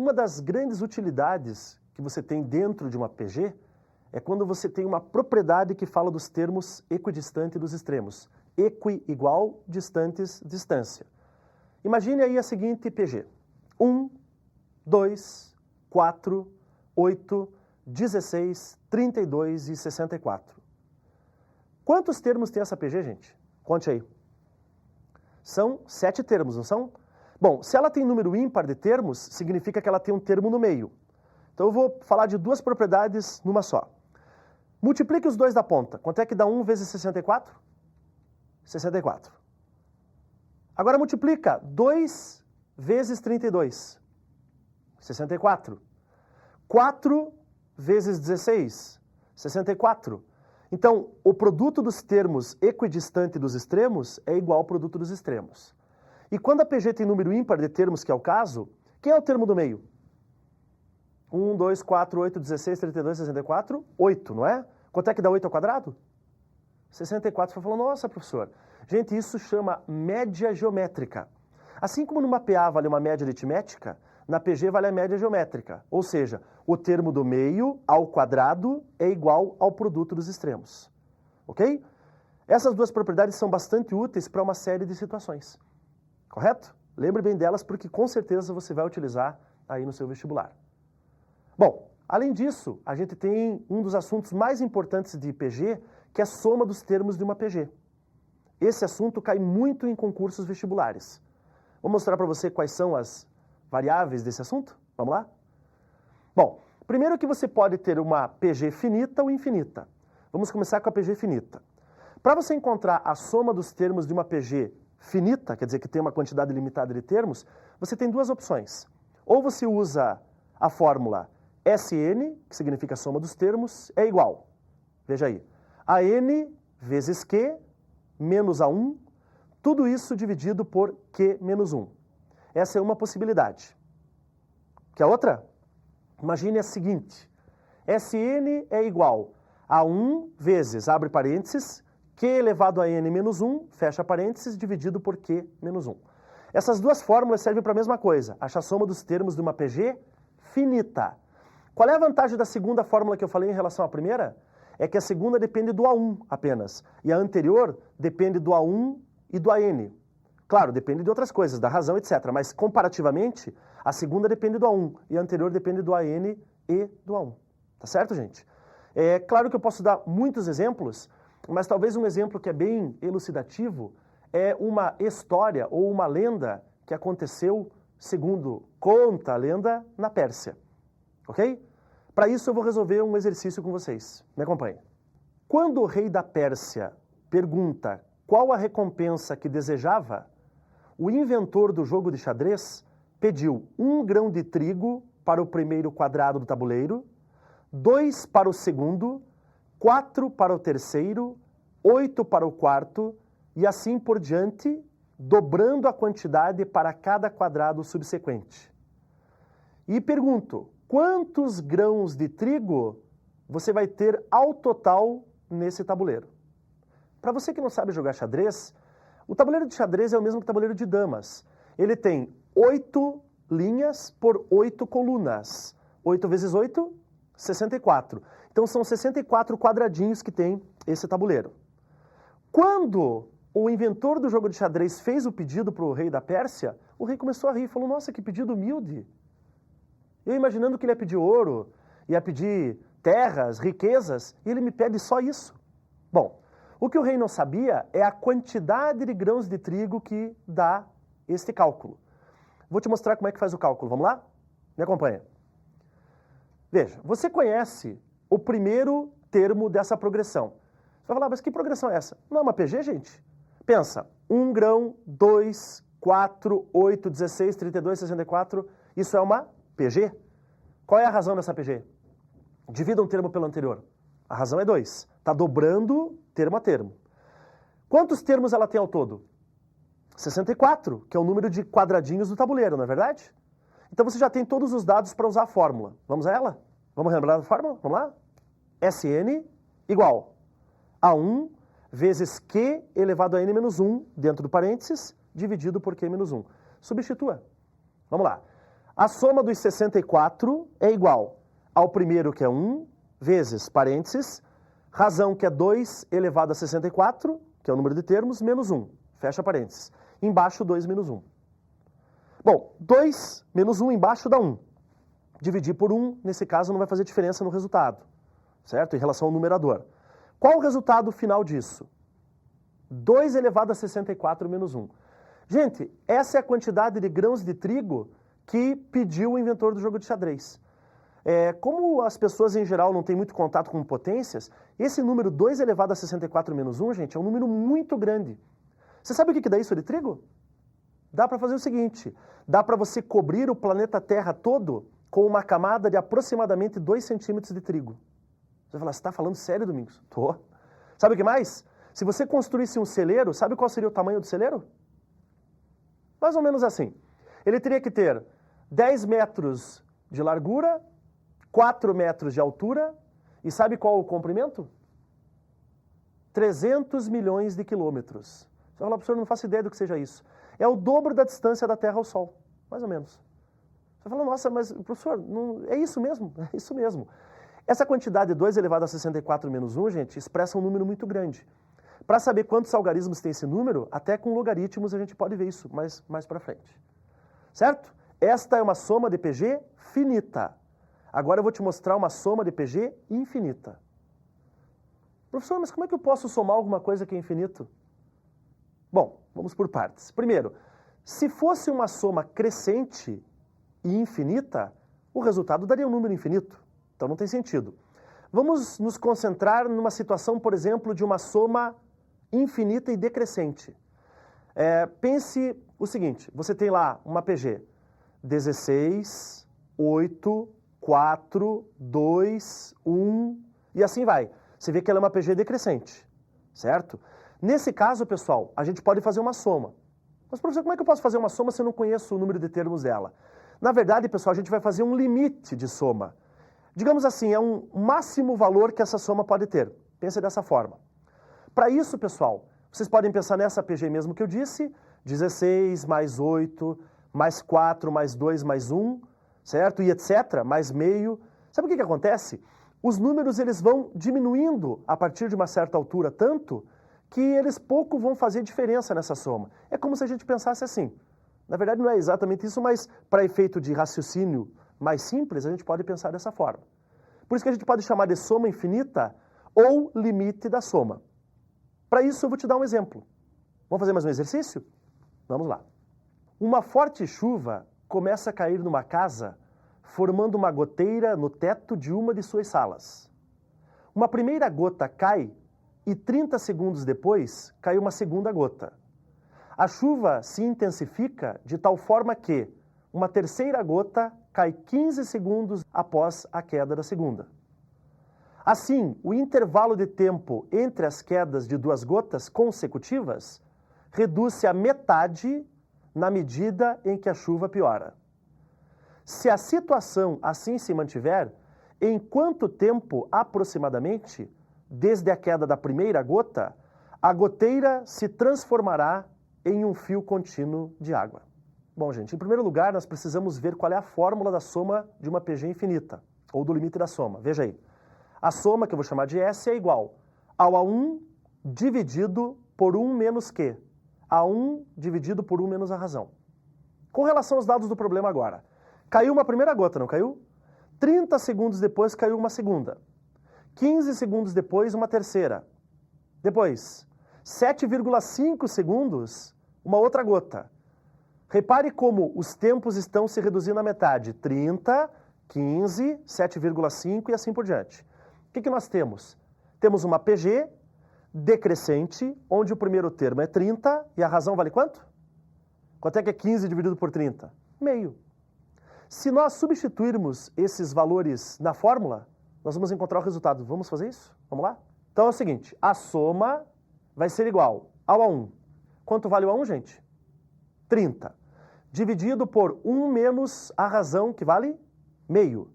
uma das grandes utilidades que você tem dentro de uma PG é quando você tem uma propriedade que fala dos termos equidistante dos extremos. Equi igual, distantes, distância. Imagine aí a seguinte PG. 1, 2, 4, 8, 16, 32 e 64. Quantos termos tem essa PG, gente? Conte aí. São 7 termos, não são? Bom, se ela tem número ímpar de termos, significa que ela tem um termo no meio. Então eu vou falar de duas propriedades numa só. Multiplique os dois da ponta. Quanto é que dá 1 vezes 64? 64. Agora multiplica 2 vezes 32. 64. 4 vezes 16. 64. Então, o produto dos termos equidistante dos extremos é igual ao produto dos extremos. E quando a PG tem número ímpar de termos, que é o caso, quem é o termo do meio? 1, 2, 4, 8, 16, 32, 64, 8, não é? Quanto é que dá 8 ao quadrado? 64. Você falou, nossa, professor. Gente, isso chama média geométrica. Assim como numa PA vale uma média aritmética, na PG vale a média geométrica. Ou seja, o termo do meio ao quadrado é igual ao produto dos extremos. Ok? Essas duas propriedades são bastante úteis para uma série de situações. Correto? Lembre bem delas porque com certeza você vai utilizar aí no seu vestibular. Bom, além disso, a gente tem um dos assuntos mais importantes de PG, que é a soma dos termos de uma PG. Esse assunto cai muito em concursos vestibulares. Vou mostrar para você quais são as variáveis desse assunto? Vamos lá? Bom, primeiro que você pode ter uma PG finita ou infinita. Vamos começar com a PG finita. Para você encontrar a soma dos termos de uma PG finita, quer dizer que tem uma quantidade limitada de termos, você tem duas opções. Ou você usa a fórmula Sn, que significa a soma dos termos, é igual. Veja aí. A n vezes q menos a1, tudo isso dividido por q menos 1. Essa é uma possibilidade. Quer outra? Imagine a seguinte. Sn é igual a 1 vezes, abre parênteses, q elevado a n menos 1, fecha parênteses, dividido por q menos 1. Essas duas fórmulas servem para a mesma coisa, achar a soma dos termos de uma PG finita. Qual é a vantagem da segunda fórmula que eu falei em relação à primeira? É que a segunda depende do A1 apenas, e a anterior depende do A1 e do AN. Claro, depende de outras coisas, da razão, etc. Mas, comparativamente, a segunda depende do A1 e a anterior depende do AN e do A1. Tá certo, gente? É claro que eu posso dar muitos exemplos, mas talvez um exemplo que é bem elucidativo é uma história ou uma lenda que aconteceu, segundo conta a lenda, na Pérsia. Ok? Para isso eu vou resolver um exercício com vocês. Me acompanhe. Quando o rei da Pérsia pergunta qual a recompensa que desejava, o inventor do jogo de xadrez pediu 1 grão de trigo para o primeiro quadrado do tabuleiro, 2 para o segundo, 4 para o terceiro, 8 para o quarto e assim por diante, dobrando a quantidade para cada quadrado subsequente. E pergunto, quantos grãos de trigo você vai ter ao total nesse tabuleiro? Para você que não sabe jogar xadrez, o tabuleiro de xadrez é o mesmo que o tabuleiro de damas. Ele tem 8 linhas por 8 colunas. 8 vezes 8, 64. Então são 64 quadradinhos que tem esse tabuleiro. Quando o inventor do jogo de xadrez fez o pedido para o rei da Pérsia, o rei começou a rir e falou, nossa, que pedido humilde. Eu imaginando que ele ia pedir ouro, ia pedir terras, riquezas, e ele me pede só isso. Bom, o que o rei não sabia é a quantidade de grãos de trigo que dá este cálculo. Vou te mostrar como é que faz o cálculo, vamos lá? Me acompanha. Veja, você conhece o primeiro termo dessa progressão. Você vai falar, mas que progressão é essa? Não é uma PG, gente? Pensa, 1 grão, 2, 4, 8, 16, 32, 64, isso é uma PG. Qual é a razão dessa PG? Divida um termo pelo anterior. A razão é 2. Está dobrando termo a termo. Quantos termos ela tem ao todo? 64, que é o número de quadradinhos do tabuleiro, não é verdade? Então você já tem todos os dados para usar a fórmula. Vamos a ela? Vamos lembrar da fórmula? Vamos lá? Sn igual a 1 vezes Q elevado a n menos 1, dentro do parênteses, dividido por Q menos 1. Substitua. Vamos lá. A soma dos 64 é igual ao primeiro, que é 1, vezes, parênteses, razão, que é 2 elevado a 64, que é o número de termos, menos 1, fecha parênteses. Embaixo, 2 menos 1. Bom, 2 menos 1 embaixo dá 1. Dividir por 1, nesse caso, não vai fazer diferença no resultado, certo? Em relação ao numerador. Qual o resultado final disso? 2 elevado a 64 menos 1. Gente, essa é a quantidade de grãos de trigo que pediu o inventor do jogo de xadrez. Como as pessoas em geral não têm muito contato com potências, esse número 2 elevado a 64 menos 1, gente, é um número muito grande. Você sabe o que dá isso de trigo? Dá para fazer o seguinte, dá para você cobrir o planeta Terra todo com uma camada de aproximadamente 2 centímetros de trigo. Você vai falar, você está falando sério, Domingos? Tô. Sabe o que mais? Se você construísse um celeiro, sabe qual seria o tamanho do celeiro? Mais ou menos assim. Ele teria que ter 10 metros de largura, 4 metros de altura, e sabe qual o comprimento? 300 milhões de quilômetros. Você vai falar, professor, não faço ideia do que seja isso. É o dobro da distância da Terra ao Sol, mais ou menos. Você fala, nossa, mas, professor, não... é isso mesmo? É isso mesmo. Essa quantidade de 2 elevado a 64 menos 1, gente, expressa um número muito grande. Para saber quantos algarismos tem esse número, até com logaritmos a gente pode ver isso mais para frente. Certo? Esta é uma soma de PG finita. Agora eu vou te mostrar uma soma de PG infinita. Professor, mas como é que eu posso somar alguma coisa que é infinito? Bom, vamos por partes. Primeiro, se fosse uma soma crescente e infinita, o resultado daria um número infinito. Então não tem sentido. Vamos nos concentrar numa situação, por exemplo, de uma soma infinita e decrescente. Pense o seguinte, você tem lá uma PG 16, 8, 4, 2, 1 e assim vai. Você vê que ela é uma PG decrescente, certo? Nesse caso, pessoal, a gente pode fazer uma soma. Mas, professor, como é que eu posso fazer uma soma se eu não conheço o número de termos dela? Na verdade, pessoal, a gente vai fazer um limite de soma. Digamos assim, é um máximo valor que essa soma pode ter. Pensa dessa forma. Para isso, pessoal, vocês podem pensar nessa PG mesmo que eu disse, 16 mais 8, mais 4, mais 2, mais 1, certo? E etc., mais meio. Sabe o que acontece? Os números eles vão diminuindo a partir de uma certa altura tanto que eles pouco vão fazer diferença nessa soma. É como se a gente pensasse assim. Na verdade não é exatamente isso, mas para efeito de raciocínio mais simples, a gente pode pensar dessa forma. Por isso que a gente pode chamar de soma infinita ou limite da soma. Para isso eu vou te dar um exemplo. Vamos fazer mais um exercício? Vamos lá. Uma forte chuva começa a cair numa casa, formando uma goteira no teto de uma de suas salas. Uma primeira gota cai e 30 segundos depois cai uma segunda gota. A chuva se intensifica de tal forma que uma terceira gota cai 15 segundos após a queda da segunda. Assim, o intervalo de tempo entre as quedas de 2 gotas consecutivas reduz-se à metade na medida em que a chuva piora. Se a situação assim se mantiver, em quanto tempo aproximadamente, desde a queda da primeira gota, a goteira se transformará em um fio contínuo de água? Bom, gente, em primeiro lugar, nós precisamos ver qual é a fórmula da soma de uma PG infinita, ou do limite da soma. Veja aí. A soma, que eu vou chamar de S, é igual ao A1 dividido por 1 menos Q. A1 dividido por 1 menos a razão. Com relação aos dados do problema agora. Caiu uma primeira gota, não caiu? 30 segundos depois caiu uma segunda. 15 segundos depois, uma terceira. Depois, 7,5 segundos, uma outra gota. Repare como os tempos estão se reduzindo à metade. 30, 15, 7,5 e assim por diante. O que nós temos? Temos uma PG decrescente, onde o primeiro termo é 30 e a razão vale quanto? Quanto é que é 15 dividido por 30? Meio. Se nós substituirmos esses valores na fórmula, nós vamos encontrar o resultado. Vamos fazer isso? Vamos lá? Então é o seguinte, a soma vai ser igual ao A1. Quanto vale o A1, gente? 30. Dividido por 1 menos a razão, que vale meio.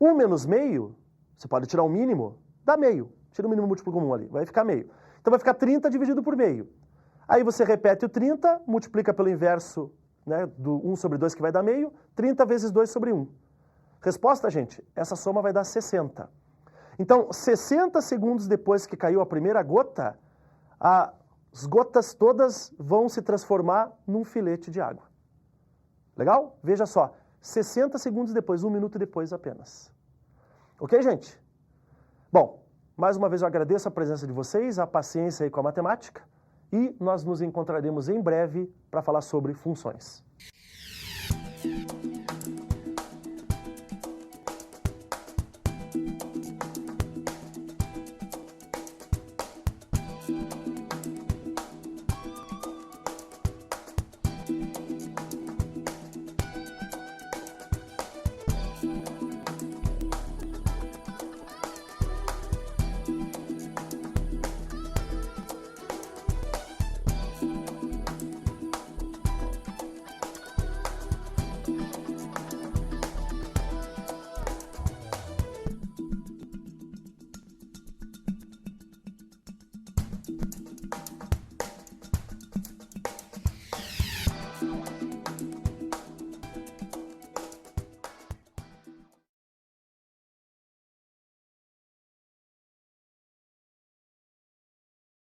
1 menos meio, você pode tirar o mínimo, dá meio. Tira o mínimo múltiplo comum ali, vai ficar meio. Então vai ficar 30 dividido por meio. Aí você repete o 30, multiplica pelo inverso né, do 1 sobre 2 que vai dar meio, 30 vezes 2 sobre 1. Resposta, gente, essa soma vai dar 60. Então, 60 segundos depois que caiu a primeira gota, as gotas todas vão se transformar num filete de água. Legal? Veja só, 60 segundos depois, 1 minuto depois apenas. Ok, gente? Bom, mais uma vez eu agradeço a presença de vocês, a paciência aí com a matemática, e nós nos encontraremos em breve para falar sobre funções.